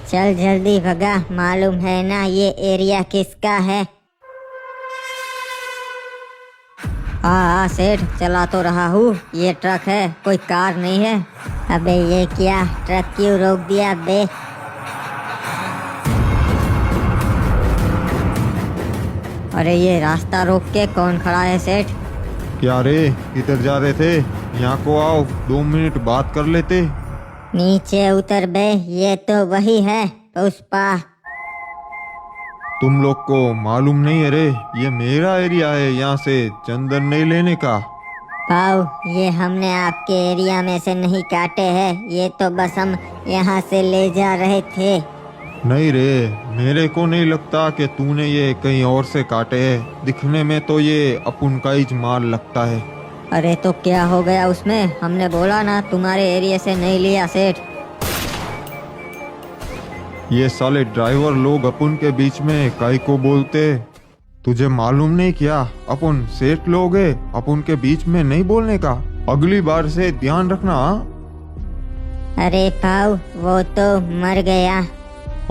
चल जल्दी भगा, मालूम है ना ये एरिया किसका है। हाँ सेठ, चला तो रहा हूँ। ये ट्रक है, कोई कार नहीं है। अबे ये क्या, ट्रक क्यों रोक दिया बे? अरे ये रास्ता रोक के कौन खड़ा है सेठ? क्या रे, किधर जा रहे थे? यहाँ को आओ, 2 मिनट बात कर लेते। नीचे उतर बे, ये तो वही है पुष्पा। तुम लोग को मालूम नहीं है रे, ये मेरा एरिया है, यहाँ से चंदन नहीं लेने का। पाओ, ये हमने आपके एरिया में से नहीं काटे हैं, ये तो बस हम यहाँ से ले जा रहे थे। नहीं रे, मेरे को नहीं लगता कि तूने ये कहीं और से काटे हैं। दिखने में तो ये अपन का ही माल लगता है। अरे तो क्या हो गया उसमें? हमने बोला ना तुम्हारे एरिया से नहीं लिया सेठ। ये साले ड्राइवर लोग अपन के बीच में काई को बोलते। तुझे मालूम नहीं क्या, अपन सेठ लोग है, अपन के बीच में नहीं बोलने का। अगली बार से ध्यान रखना। अरे पाओ, वो तो मर गया।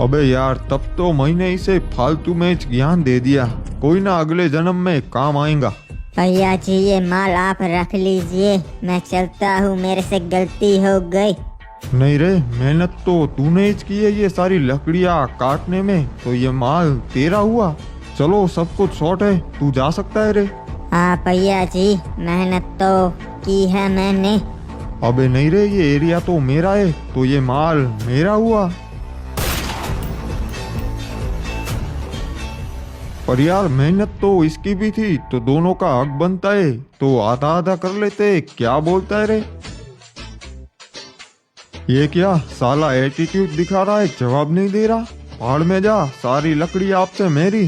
अबे यार, तब तो मैंने इसे फालतू में ज्ञान दे दिया। कोई ना अगले जन्म में काम आएगा। भैया जी ये माल आप रख लीजिए, मैं चलता हूँ, मेरे से गलती हो गई। नहीं रे, मेहनत तो तूने ही की है ये सारी लकड़ियाँ काटने में, तो ये माल तेरा हुआ। चलो सब कुछ शॉर्ट है, तू जा सकता है रे। हाँ भैया जी, मेहनत तो की है मैंने। अबे नहीं रे, ये एरिया तो मेरा है, तो ये माल मेरा हुआ। पर यार मेहनत तो इसकी भी थी, तो दोनों का हक बनता है, तो आधा आधा कर लेते। क्या बोलता है रे? ये क्या साला एटीट्यूड दिखा रहा है, जवाब नहीं दे रहा। पहाड़ में जा, सारी लकड़ी आपसे मेरी।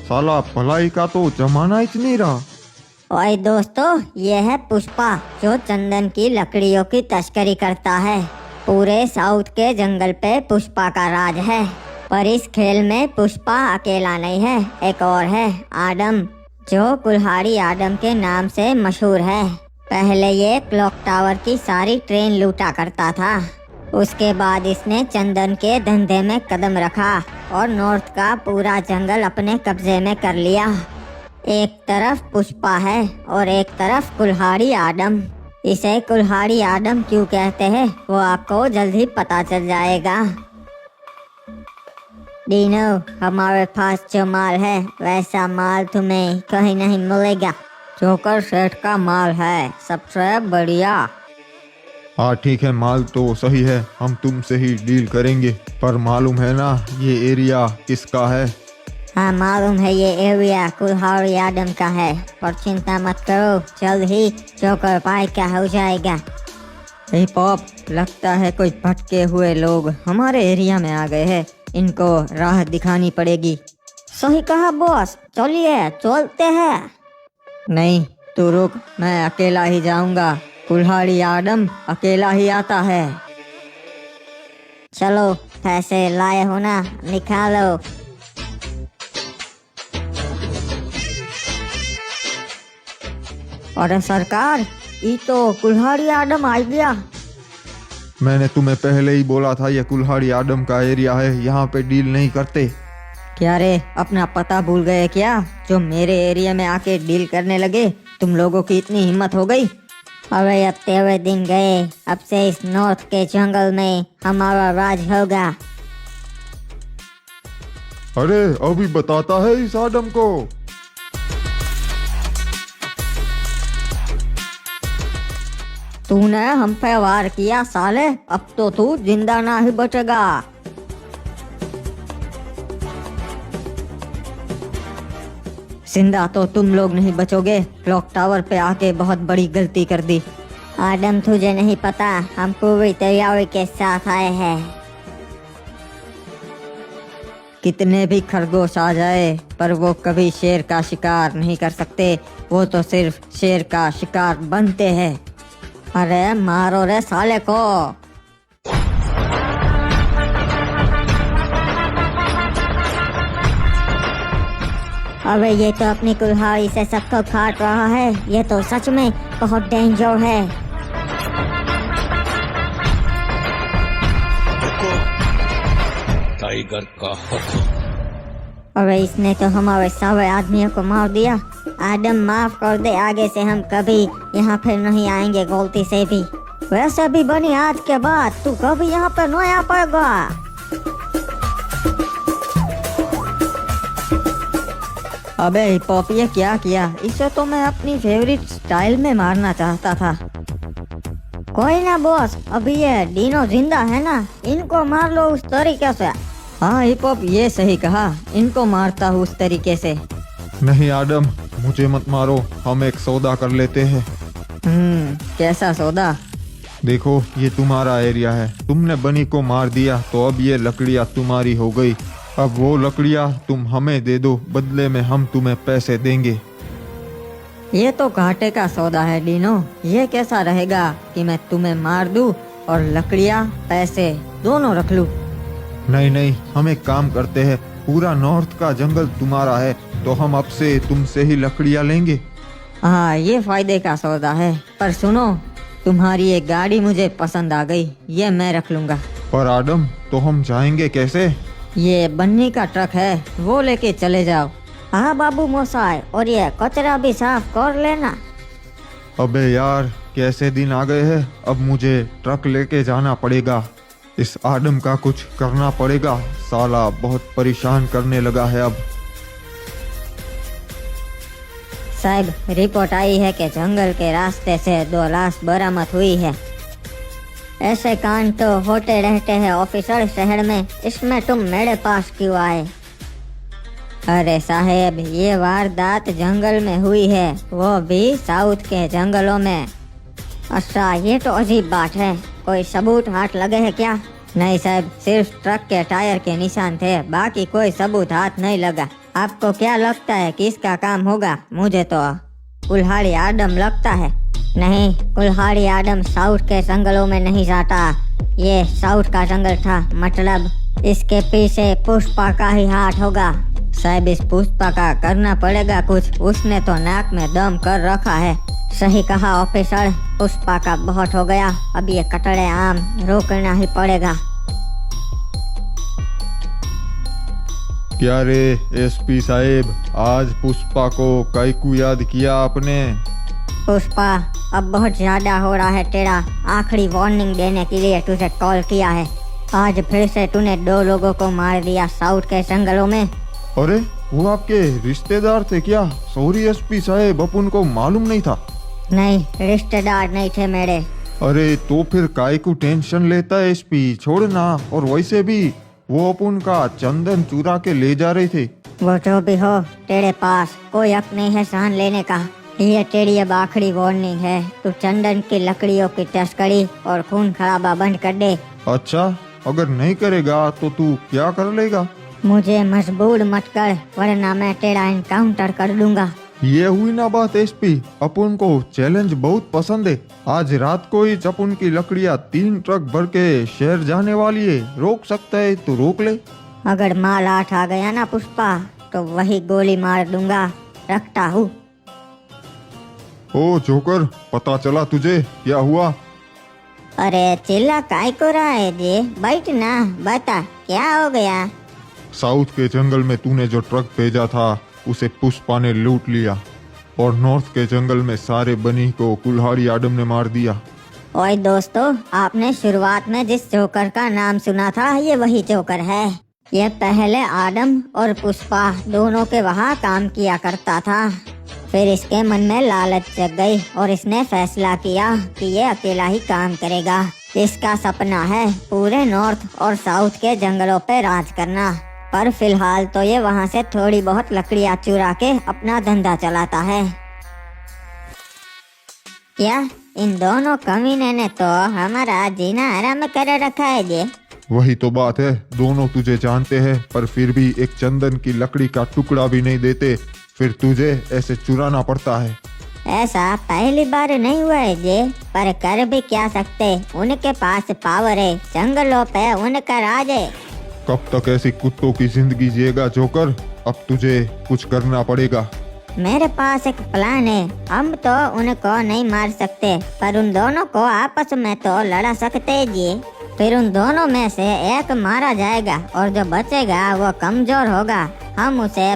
साला भलाई का तो जमाना ही नहीं रहा। ओए दोस्तों, ये है पुष्पा, जो चंदन की लकड़ियों की तस्करी करता है। पूरे साउथ के जंगल पे पुष्पा का राज है। पर इस खेल में पुष्पा अकेला नहीं है, एक और है, आडम, जो कुल्हाड़ी आडम के नाम से मशहूर है। पहले ये क्लॉक टावर की सारी ट्रेन लूटा करता था। उसके बाद इसने चंदन के धंधे में कदम रखा और नॉर्थ का पूरा जंगल अपने कब्जे में कर लिया। एक तरफ पुष्पा है और एक तरफ कुल्हाड़ी आडम। इसे कुल्हाड़ी आडम क्यों कहते हैं वो आपको जल्द ही पता चल जाएगा। डीनो, हमारे पास जो माल है वैसा माल तुम्हें कहीं नहीं मिलेगा। जोकर सेठ का माल है, सबसे बढ़िया। हाँ ठीक है, माल तो सही है, हम तुमसे ही डील करेंगे। पर मालूम है ना ये एरिया किसका है? हाँ मालूम है, ये एरिया कुल्हाड़ी आडम का है। पर चिंता मत करो, जल्द ही जोकर भाई का हो जाएगा। हे पॉप, लगता है कोई भटके हुए लोग हमारे एरिया में आ गए हैं। इनको राह दिखानी पड़ेगी। सही कहा बॉस, चलिए चलते हैं। नहीं, तू रुक, मैं अकेला ही जाऊंगा। कुल्हाड़ी आडम अकेला ही आता है। चलो, पैसे लाए हो ना, निकालो। अरे सरकार, ये तो कुल्हाड़ी आडम आ गया। मैंने तुम्हें पहले ही बोला था ये कुल्हाड़ी आडम का एरिया है, यहाँ पे डील नहीं करते। क्या रे, अपना पता भूल गए क्या, जो मेरे एरिया में आके डील करने लगे? तुम लोगों की इतनी हिम्मत हो गई? अरे अब तेरे दिन गए, अब से इस नॉर्थ के जंगल में हमारा राज होगा। अरे अभी बताता है इस आडम को। तूने हम पे वार किया साले, अब तो तू जिंदा ना ही बचेगा। जिंदा तो तुम लोग नहीं बचोगे। क्लॉक टावर पे आके बहुत बड़ी गलती कर दी। आडम, तुझे नहीं पता, हम पूरी तैयारी के साथ आए हैं। कितने भी खरगोश आ जाए, पर वो कभी शेर का शिकार नहीं कर सकते। वो तो सिर्फ शेर का शिकार बनते हैं। अरे मारो रे साले को। अबे ये तो अपनी कुल्हाड़ी से सबको काट रहा है। ये तो सच में बहुत डेंजर है। टाइगर का हुक्म। अरे इसने तो हमारे सारे आदमियों को मार दिया। आदम माफ कर दे, आगे से हम कभी यहाँ फिर नहीं आएंगे गलती से भी। वैसे भी बनी आज के बाद तू कभी यहाँ पर नहीं आ पाएगा। अबे हिप हॉप ये क्या किया? इसे तो मैं अपनी फेवरेट स्टाइल में मारना चाहता था। कोई ना बॉस, अभी ये डीनो जिंदा है ना, इनको मार लो उस तरीके से। हाँ हिप हॉप ये सही कहा, इनको मारता हूँ उस तरीके से। नहीं आदम, मुझे मत मारो, हम एक सौदा कर लेते हैं। कैसा सौदा? देखो ये तुम्हारा एरिया है, तुमने बनी को मार दिया तो अब ये लकड़ियाँ तुम्हारी हो गई। अब वो लकड़ियाँ तुम हमें दे दो, बदले में हम तुम्हें पैसे देंगे। ये तो घाटे का सौदा है डीनो। ये कैसा रहेगा कि मैं तुम्हें मार दूं और लकड़ियाँ पैसे दोनों रख लूं? नहीं नहीं, हम एक काम करते हैं, पूरा नॉर्थ का जंगल तुम्हारा है तो हम अब से तुमसे ही लकड़ियाँ लेंगे। हाँ ये फायदे का सौदा है। पर सुनो, तुम्हारी एक गाड़ी मुझे पसंद आ गई, ये मैं रख लूंगा। पर आदम, तो हम जाएंगे कैसे? ये बन्नी का ट्रक है, वो लेके चले जाओ। हाँ बाबू मोसाई, और ये कचरा भी साफ कर लेना। अबे यार, कैसे दिन आ गए हैं, अब मुझे ट्रक लेके जाना पड़ेगा। इस आदम का कुछ करना पड़ेगा, साला बहुत परेशान करने लगा है अब। साहब रिपोर्ट आई है कि जंगल के रास्ते से 2 लाश बरामद हुई है। ऐसे कांड तो होते रहते हैं ऑफिसर शहर में, इसमें तुम मेरे पास क्यों आए? अरे साहेब, ये वारदात जंगल में हुई है, वो भी साउथ के जंगलों में। अच्छा ये तो अजीब बात है, कोई सबूत हाथ लगे हैं क्या? नहीं साहब, सिर्फ ट्रक के टायर के निशान थे, बाकी कोई सबूत हाथ नहीं लगा। आपको क्या लगता है किसका काम होगा? मुझे तो कुल्हाड़ी आदम लगता है। नहीं, कुल्हाड़ी आदम साउथ के जंगलों में नहीं जाता, ये साउथ का जंगल था, मतलब इसके पीछे पुष्पा का ही हाथ होगा। साहब इस पुष्पा का करना पड़ेगा कुछ, उसने तो नाक में दम कर रखा है। सही कहा ऑफिसर, पुष्पा का बहुत हो गया, अब ये कटड़े आम रोकना ही पड़ेगा। क्या रे एसपी साहेब, आज पुष्पा को कायकू याद किया आपने? पुष्पा अब बहुत ज्यादा हो रहा है तेरा, आखिरी वार्निंग देने के लिए तुझे कॉल किया है। आज फिर से तूने 2 लोगों को मार दिया साउथ के जंगलों में। अरे वो आपके रिश्तेदार थे क्या? सॉरी एसपी साहेब, अपन को मालूम नहीं था। नहीं, रिश्तेदार नहीं थे मेरे। अरे तो फिर कायकू टेंशन लेता है एसपी, छोड़ना। और वैसे भी वो अपन का चंदन चुरा के ले जा रहे थे। वो जो भी हो, तेरे पास कोई हक नहीं है जान लेने का। ये तेरी अब आखिरी वार्निंग है, तू चंदन की लकड़ियों की तस्करी और खून खराबा बंद कर दे। अच्छा, अगर नहीं करेगा तो तू क्या कर लेगा? मुझे मजबूर मत कर, वरना मैं तेरा एनकाउंटर कर दूंगा। ये हुई ना बात एसपी, अपन को चैलेंज बहुत पसंद है। आज रात को ही अपन की लकड़ियाँ 3 ट्रक भर के शहर जाने वाली है, रोक सकता है तो रोक ले। अगर माल हाथ आ गया ना पुष्पा, तो वही गोली मार दूंगा, रखता हूँ। ओ जोकर, पता चला तुझे क्या हुआ? अरे चिल्ला काय को रहा है जी, बैठ ना, बता क्या हो गया? साउथ के जंगल में तूने जो ट्रक भेजा था उसे पुष्पा ने लूट लिया, और नॉर्थ के जंगल में सारे बनी को कुल्हाड़ी आदम ने मार दिया। ओए दोस्तों, आपने शुरुआत में जिस जोकर का नाम सुना था, ये वही जोकर है। ये पहले आदम और पुष्पा दोनों के वहाँ काम किया करता था। फिर इसके मन में लालच जग गई और इसने फैसला किया कि ये अकेला ही काम करेगा। इसका सपना है पूरे नॉर्थ और साउथ के जंगलों पे राज करना। पर फिलहाल तो ये वहाँ से थोड़ी बहुत लकड़ियाँ चुरा के अपना धंधा चलाता है। क्या इन दोनों कमीने ने तो हमारा जीना हराम कर रखा है जी। वही तो बात है, दोनों तुझे जानते हैं पर फिर भी एक चंदन की लकड़ी का टुकड़ा भी नहीं देते, फिर तुझे ऐसे चुराना पड़ता है। ऐसा पहली बार नहीं हुआ है जी, पर कर भी क्या सकते, उनके पास पावर है, जंगलों पे उनका राज है। कब तक ऐसी कुत्तों की जिंदगी जिएगा जोकर? अब तुझे कुछ करना पड़ेगा। मेरे पास एक प्लान है, हम तो उनको नहीं मार सकते, पर उन दोनों को आपस में तो लड़ा सकते हैं जी। फिर उन दोनों में से एक मारा जाएगा और जो बचेगा वो कमजोर होगा। हम उसे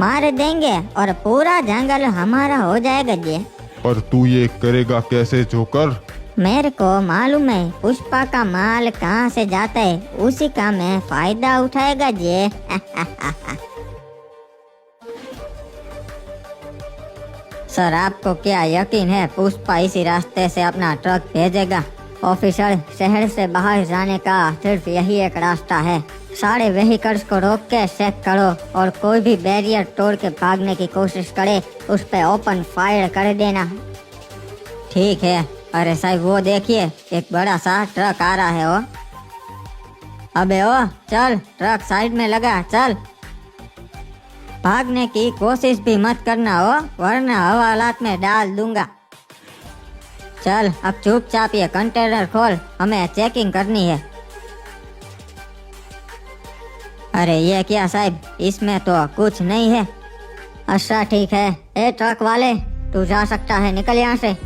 मार देंगे और पूरा जंगल हमारा हो जाएगा जी। पर तू ये करेगा कैसे जोकर? मेरे को मालूम है पुष्पा का माल कहाँ से जाता है, उसी का मैं फायदा उठाएगा जी। सर आपको क्या यकीन है पुष्पा इसी रास्ते से अपना ट्रक भेजेगा? ऑफिसर, शहर से बाहर जाने का सिर्फ यही एक रास्ता है। सारे व्हीकल्स को रोक के चेक करो और कोई भी बैरियर तोड़ के भागने की कोशिश करे उस पे ओपन फायर कर देना। ठीक है। अरे साहब वो देखिए, एक बड़ा सा ट्रक आ रहा है। वो अबे ओ चल, ट्रक साइड में लगा, चल। भागने की कोशिश भी मत करना हो, वरना हवालात में डाल दूंगा। चल अब चुपचाप ये कंटेनर खोल, हमें चेकिंग करनी है। अरे ये क्या साहब, इसमें तो कुछ नहीं है। अच्छा ठीक है। ए ट्रक वाले, तू जा सकता है, निकल यहाँ से।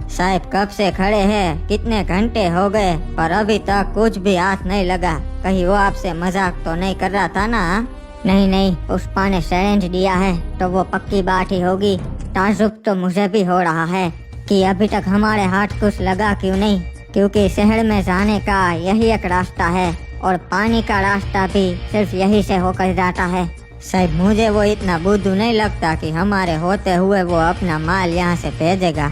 साहब कब से खड़े हैं, कितने घंटे हो गए पर अभी तक कुछ भी हाथ नहीं लगा। कहीं वो आपसे मजाक तो नहीं कर रहा था ना? नहीं नहीं, पुष्पा ने चैलेंज दिया है तो वो पक्की बात ही होगी। ताजुब तो मुझे भी हो रहा है कि अभी तक हमारे हाथ कुछ लगा क्यों नहीं, क्योंकि शहर में जाने का यही एक रास्ता है और पानी का रास्ता भी सिर्फ यही से होकर जाता है। शायद मुझे वो इतना बुद्धू नहीं लगता कि हमारे होते हुए वो अपना माल यहाँ से भेजेगा।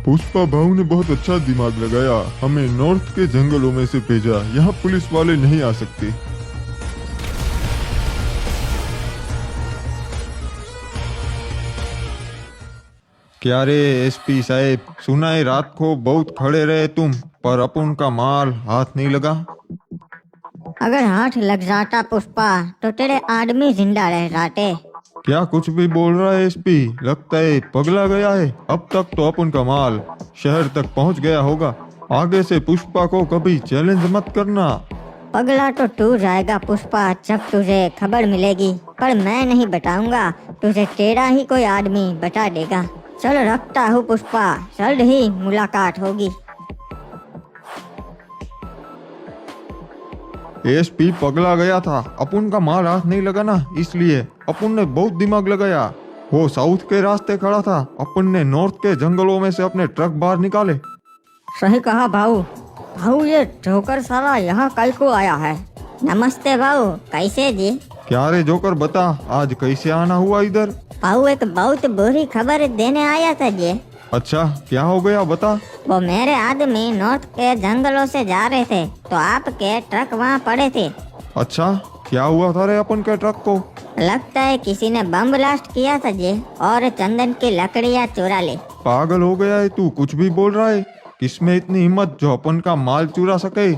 पुष्पा भाऊ ने बहुत अच्छा दिमाग लगाया, हमें नॉर्थ के जंगलों में से भेजा। यहाँ पुलिस वाले नहीं आ सकते। क्या रे एसपी साहब, सुना है रात को बहुत खड़े रहे तुम, पर अपन का माल हाथ नहीं लगा। अगर हाथ लग जाता पुष्पा तो तेरे आदमी जिंदा रह जाते। क्या कुछ भी बोल रहा है एसपी? लगता है पगला गया है। अब तक तो अपन का माल शहर तक पहुंच गया होगा। आगे से पुष्पा को कभी चैलेंज मत करना। पगला तो तू जाएगा पुष्पा, जब तुझे खबर मिलेगी, पर मैं नहीं बताऊंगा, तुझे तेरा ही कोई आदमी बता देगा। चल रखता हूँ पुष्पा, जल्द ही मुलाकात होगी। एसपी पगला गया था, अपन का माल हाथ नहीं लगा ना, इसलिए अपन ने बहुत दिमाग लगाया। वो साउथ के रास्ते खड़ा था, अपन ने नॉर्थ के जंगलों में से अपने ट्रक बाहर निकाले। सही कहा भाऊ। भाऊ ये जोकर साला यहाँ कल को आया है। नमस्ते भाऊ, कैसे जी? क्या रे जोकर, बता आज कैसे आना हुआ इधर? भाऊ एक बहुत बुरी खबर देने आया था जी। अच्छा क्या हो गया बता। वो मेरे आदमी नॉर्थ के जंगलों से जा रहे थे तो आपके ट्रक वहाँ पड़े थे। अच्छा क्या हुआ था रे अपन के ट्रक को? लगता है किसी ने बम ब्लास्ट किया था जी और चंदन की लकड़ियाँ चुरा ली। पागल हो गया है तू, कुछ भी बोल रहा है। किसमें इतनी हिम्मत जो अपन का माल चुरा सके?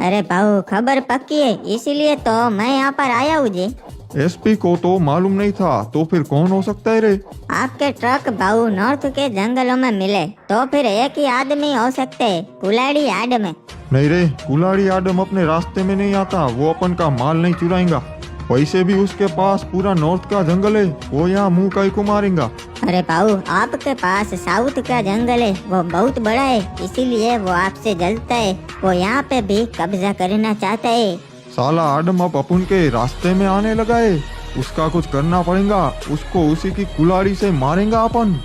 अरे भाऊ खबर पक्की है, इसीलिए तो मैं यहाँ पर आया हूँ जी। एसपी को तो मालूम नहीं था, तो फिर कौन हो सकता है रे? आपके ट्रक भाऊ नॉर्थ के जंगलों में मिले तो फिर एक ही आदमी हो सकते हैं, कुलाड़ी आदमी। नहीं रे, कुलाड़ी आदम अपने रास्ते में नहीं आता, वो अपन का माल नहीं चुराएगा। वैसे भी उसके पास पूरा नॉर्थ का जंगल है, वो यहाँ मुंह का ही को मारेगा। अरे भाऊ आपके पास साउथ का जंगल है, वो बहुत बड़ा है, इसीलिए वो आपसे जलता है। वो यहाँ पे भी कब्जा करना चाहता है। साला आदम अब अपन के रास्ते में आने लगा है, उसका कुछ करना पड़ेगा। उसको उसी की कुलाड़ी से मारेंगा अपन।